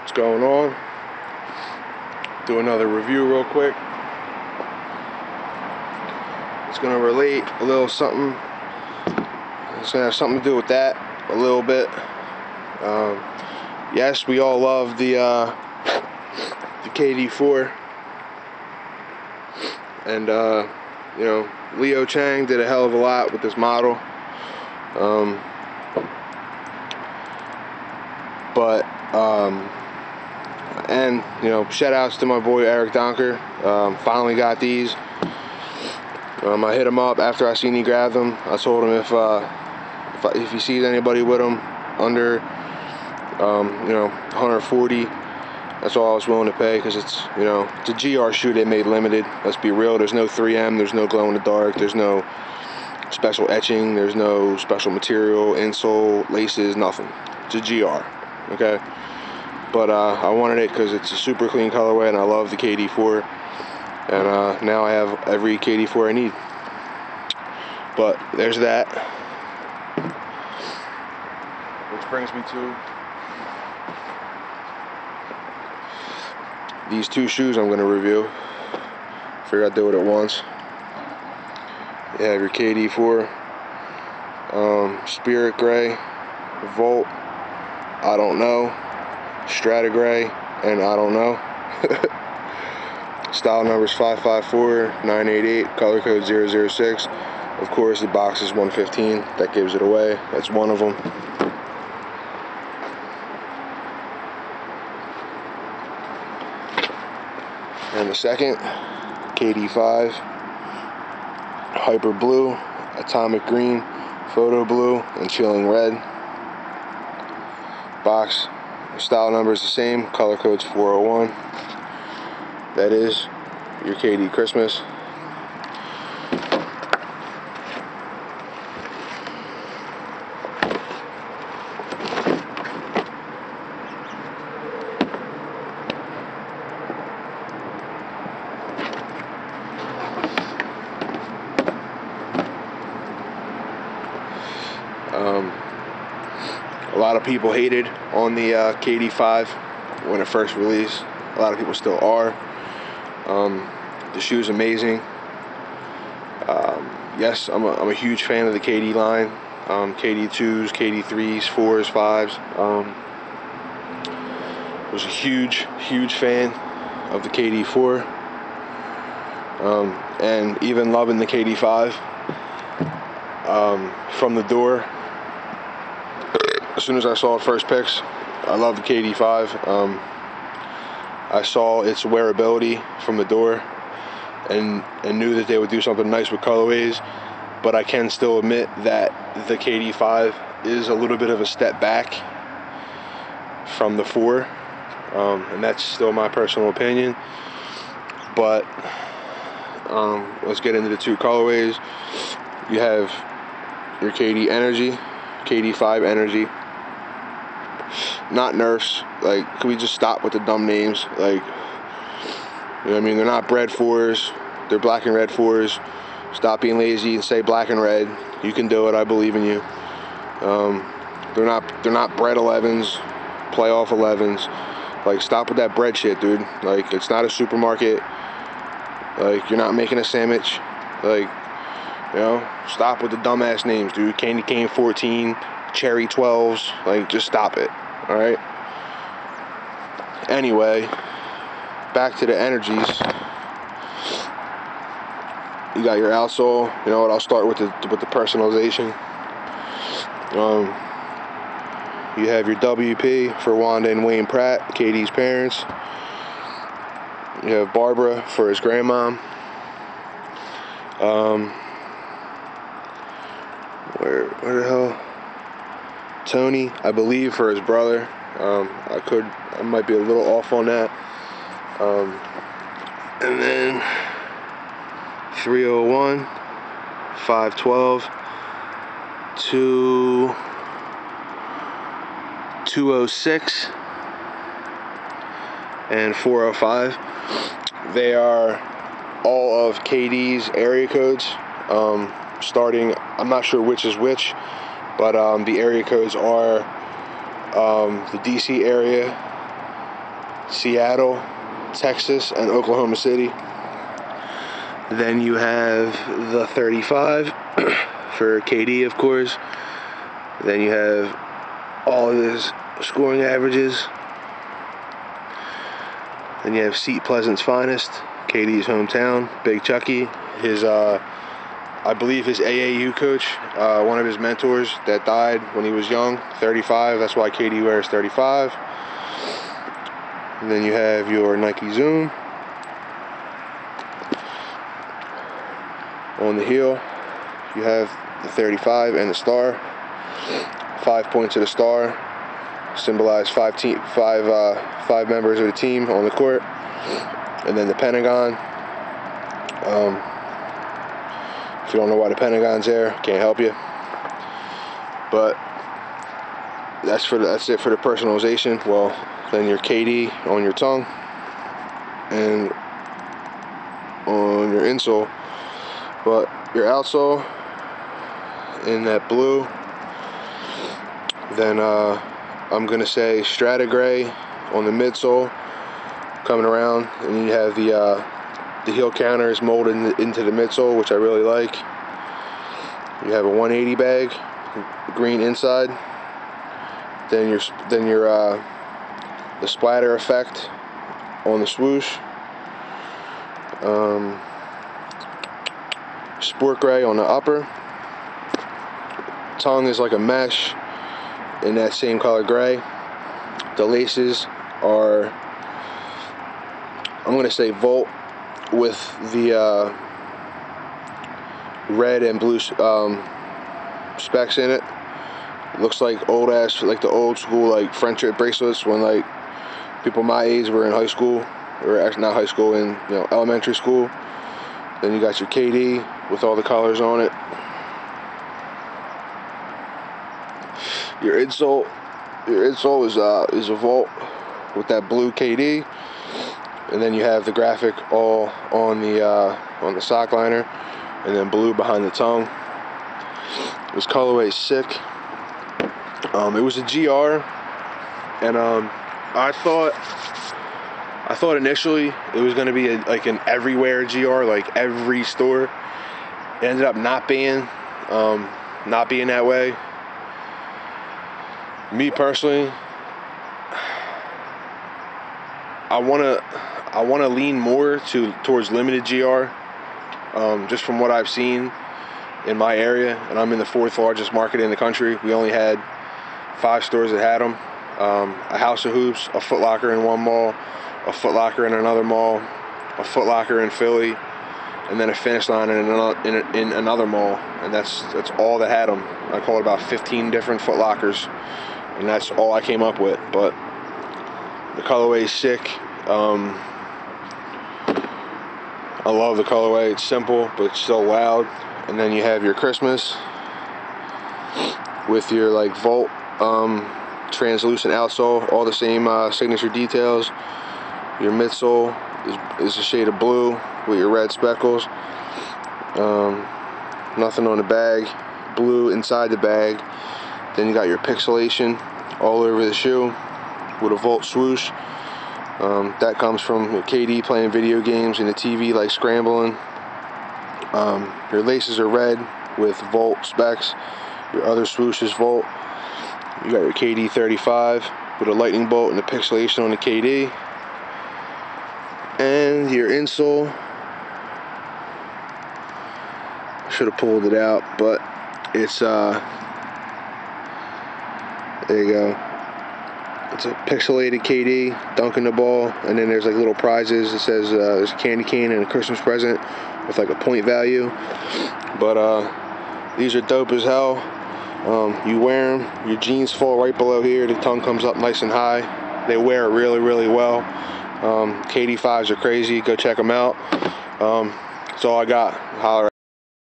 What's going on? Do another review real quick. It's gonna relate a little something. It's gonna have something to do with that a little bit. Yes, we all love the KD4, and you know, Leo Chang did a hell of a lot with this model. And you know, shout outs to my boy Eric Donker. Finally got these. I hit him up after I seen he grabbed them. I told him if he sees anybody with them under you know, 140, that's all I was willing to pay, because it's, you know, it's a GR shoe they made limited. Let's be real. There's no 3M. There's no glow in the dark. There's no special etching. There's no special material, insole, laces, nothing. It's a GR. Okay. But I wanted it because it's a super clean colorway, and I love the KD4. And now I have every KD4 I need. But there's that. Which brings me to these two shoes I'm going to review. Figured I'd do it at once. You have your KD4 Spirit Gray, Volt, I don't know, Strata Gray, and I don't know. Style numbers 554988, color code 006. Of course, the box is 115. That gives it away. That's one of them. And the second, KD5, Hyper Blue, Atomic Green, Photo Blue, and Chilling Red. Box, style number is the same, color code's 401. That is your KD Christmas. A lot of people hated on the KD5 when it first released. A lot of people still are. The shoe's amazing. Yes, I'm a huge fan of the KD line. KD2s, KD3s, 4s, 5s. Was a huge fan of the KD4. And even loving the KD5. From the door, as soon as I saw it first pics, I love the KD5. I saw its wearability from the door, and knew that they would do something nice with colorways, but I can still admit that the KD5 is a little bit of a step back from the 4, and that's still my personal opinion. But let's get into the two colorways. You have your KD Energy, KD5 Energy, not Nerfs. Like, can we just stop with the dumb names? Like, you know what I mean? They're not bread 4s, they're black and red 4s. Stop being lazy and say black and red. You can do it. I believe in you. They're not bread 11s, playoff 11s. Like, stop with that bread shit, dude. Like, it's not a supermarket. Like, you're not making a sandwich. Like, you know, stop with the dumbass names, dude. Candy Cane 14, Cherry 12s. Like, just stop it. All right. Anyway, back to the energies. You got your outsole. You know what? I'll start with the personalization. You have your WP for Wanda and Wayne Pratt, KD's parents. You have Barbara for his grandmom. Where the hell? Tony, I believe, for his brother. I might be a little off on that. And then 301, 512, 206, and 405. They are all of KD's area codes. Starting, I'm not sure which is which, but the area codes are the DC area, Seattle, Texas, and Oklahoma City. Then you have the 35 for KD, of course. Then you have all of his scoring averages. Then you have Seat Pleasant's finest, KD's hometown, Big Chucky. His, I believe his AAU coach, one of his mentors that died when he was young, 35. That's why KD wears 35. And then you have your Nike Zoom. On the heel, you have the 35 and the star. 5 points of the star symbolize five members of the team on the court. And then the Pentagon. If you don't know why the Pentagon's there, can't help you. But that's it for the personalization. Well, then your KD on your tongue and on your insole. But your outsole in that blue, then I'm gonna say Strata Gray on the midsole coming around, and you have the heel counter is molded into the midsole, which I really like. You have a 180 bag, green inside. Then your the splatter effect on the swoosh. Sport gray on the upper. Tongue is like a mesh in that same color gray. The laces are, I'm gonna say Volt with the red and blue specs in it. Looks like old ass, like the old school like friendship bracelets when like people my age were in high school, or actually not high school, in elementary school. Then you got your KD with all the colors on it. Your insole is a Volt with that blue KD, and then you have the graphic all on the sock liner, and then blue behind the tongue. This colorway is sick. It was a GR, and I thought initially it was going to be like an everywhere GR, like every store. It ended up not being that way. Me personally, I wanna lean more towards limited GR, just from what I've seen in my area, and I'm in the 4th largest market in the country. We only had 5 stores that had them. A House of Hoops, a Foot Locker in one mall, a Foot Locker in another mall, a Foot Locker in Philly, and then a Finish Line in another mall, and that's all that had them. I called about 15 different Foot Lockers, and that's all I came up with. But the colorway is sick. I love the colorway. It's simple, but it's still loud. And then you have your Christmas with your like Volt translucent outsole, all the same signature details. Your midsole is a shade of blue with your red speckles. Nothing on the bag. Blue inside the bag. Then you got your pixelation all over the shoe with a Volt swoosh. That comes from KD playing video games and the TV like scrambling. Your laces are red with Volt specs. Your other swoosh is Volt. You got your KD 35 with a lightning bolt and the pixelation on the KD. And your insole, should have pulled it out, but it's there you go. It's a pixelated KD dunking the ball, and then there's like little prizes. It says there's a candy cane and a Christmas present with like a point value. But these are dope as hell. You wear them, your jeans fall right below here. The tongue comes up nice and high. They wear it really, really well. KD 5s are crazy. Go check them out. That's all I got. Holler.